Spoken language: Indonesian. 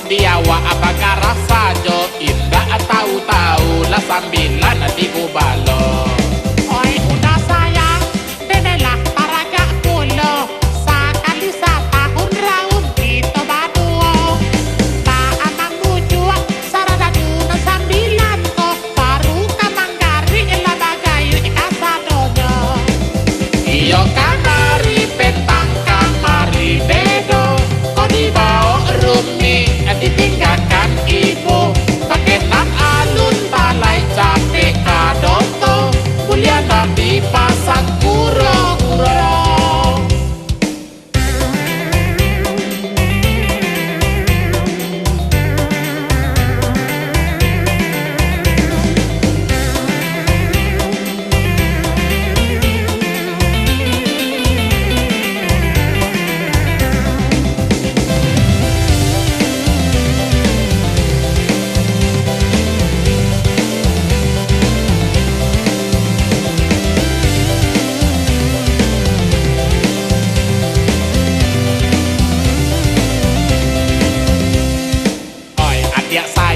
biawa apakah rasa jo indah tahu-tahu lah sambilan di bubalo. Oi udah sayang, benelah taraga kulo. Sekali setahun raun kita berdua. Tak amang bujuk, sarada duna sambilan ko. Baru kamanggari lah bagai kasadonya. Iyo kamari pentang kamari dedo, kau dibawa rumi ditinggalkan ibu. Pakai nak alun balai capek kadoto, kuliah di pasang kuro-kuro. Oi adik saya